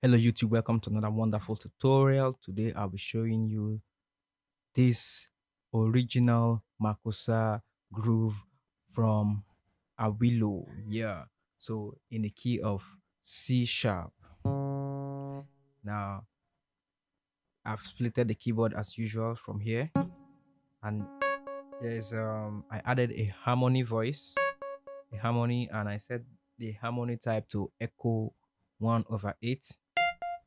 Hello YouTube, welcome to another wonderful tutorial. Today I'll be showing you this original Makossa groove from Awilo. Yeah, so in the key of C sharp. Now I've splitted the keyboard as usual from here, and there's I added a harmony voice, a harmony, and I set the harmony type to echo 1/8.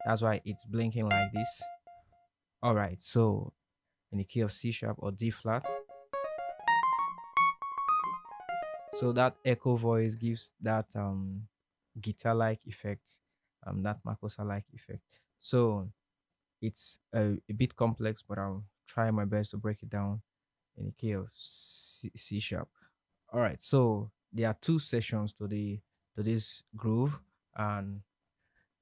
That's why it's blinking like this. All right, so in the key of C sharp or D flat. So that echo voice gives that guitar-like effect, that Makossa-like effect. So it's a bit complex, but I'll try my best to break it down in the key of C sharp. All right, so there are two sessions to this groove, and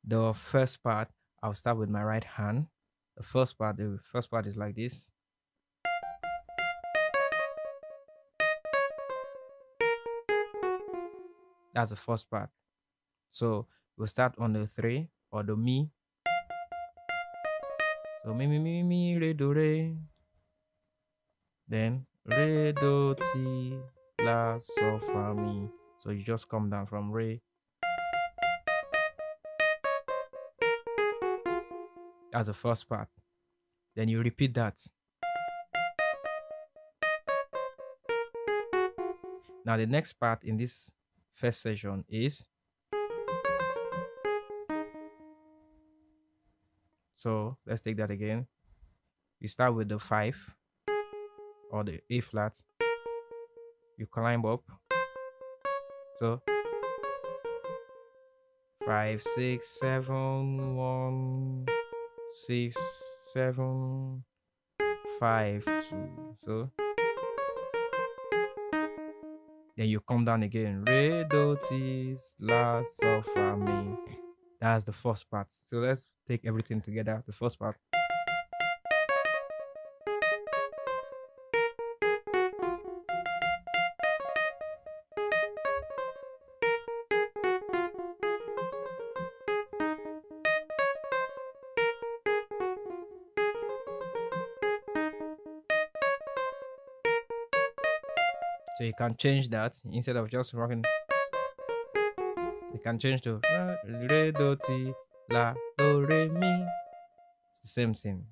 the first part I'll start with my right hand. The first part is like this. That's the first part. So we'll start on the 3 or the mi. So mi, re, do, re. Then re, do, ti, la, sol, fa, mi. So you just come down from re. That's the first part. Then you repeat that. Now the next part in this first section is, so let's take that again. You start with the 5 or the A flat. You climb up. So 5, 6, 7, 1, 6, 7, 5, 2. So then you come down again. Re, do, ti, la, sol, fa, mi. That's the first part. So let's take everything together. The first part. So you can change that instead of just rocking. You can change to re, do, ti, la, do, re, mi. It's the same thing.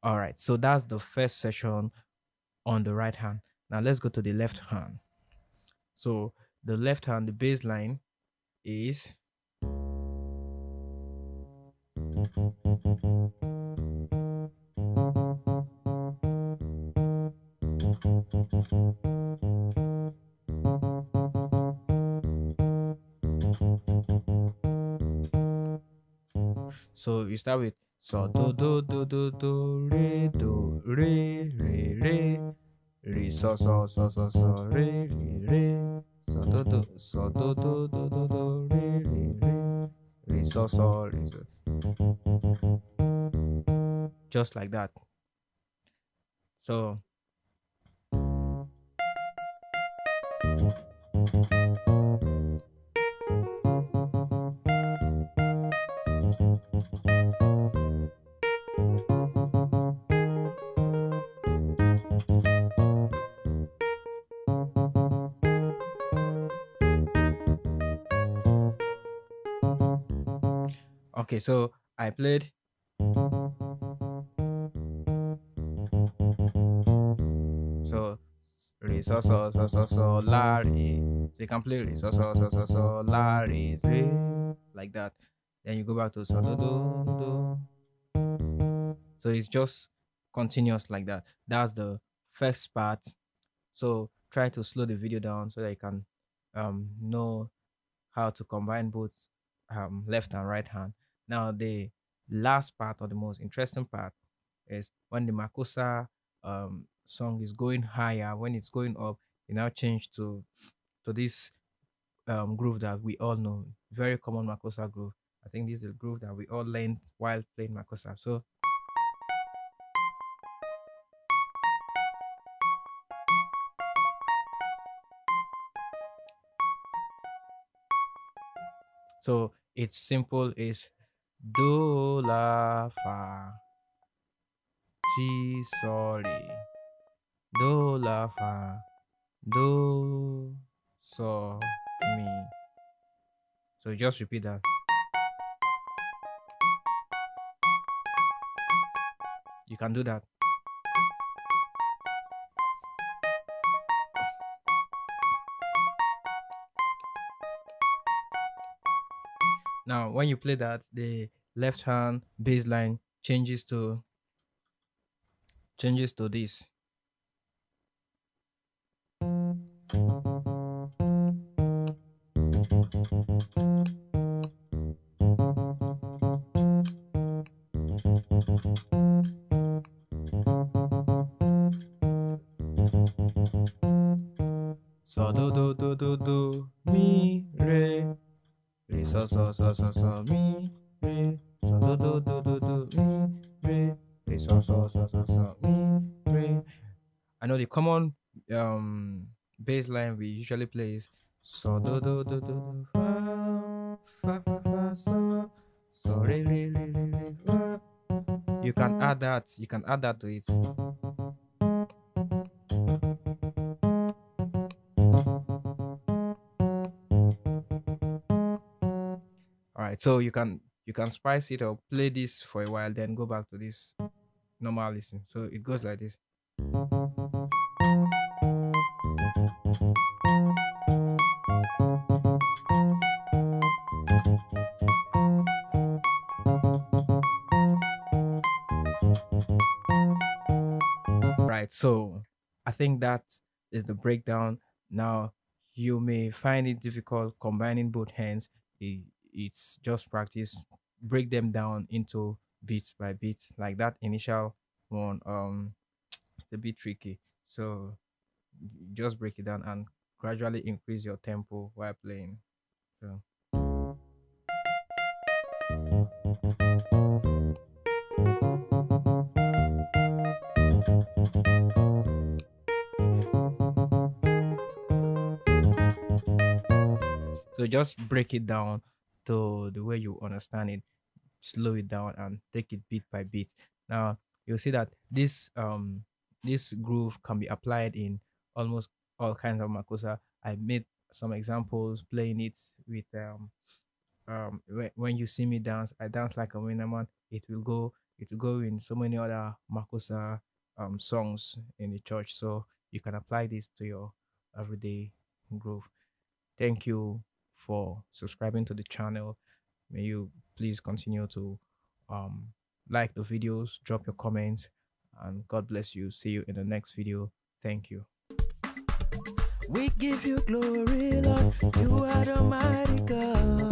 All right. So that's the first section on the right hand. Now let's go to the left hand. So the left hand, the bass line is so you start with so do re re so re so do re so re so, just like that. So okay, so I played. So re la re. So you can play re la re like that. Then you go back to so do. So it's just continuous like that. That's the first part. So try to slow the video down so that you can know how to combine both left and right hand. Now the last part, or the most interesting part, is when the Makossa song is going higher. When it's going up, you now change to this groove that we all know, very common Makossa groove. I think this is a groove that we all learned while playing Makossa. So it's simple. Is do la fa ti sorry do la fa do so mi. So just repeat that. You can do that. Now, when you play that, the left hand bass line changes to this. So do mi re re so mi re so mi re re so mi re. I know the common bass line we usually play is so do fa so re fa. You can add that. You can add that to it. All right, so you can spice it up, play this for a while, then go back to this normal listen. So it goes like this. Right. So I think that is the breakdown. Now you may find it difficult combining both hands. It's just practice. Break them down into beats by beat. Like that initial one, it's a bit tricky. So just break it down and gradually increase your tempo while playing. So just break it down to the way you understand it, slow it down and take it beat by beat. Now you'll see that this groove can be applied in almost all kinds of makossa. I made some examples playing it with when you see me dance, I dance like a winner man. It will go in so many other makossa songs in the church. So you can apply this to your everyday groove. Thank you for subscribing to the channel. May you please continue to um, like the videos, drop your comments, and God bless you. See you in the next video. Thank you. We give you glory, Lord. You are the mighty God.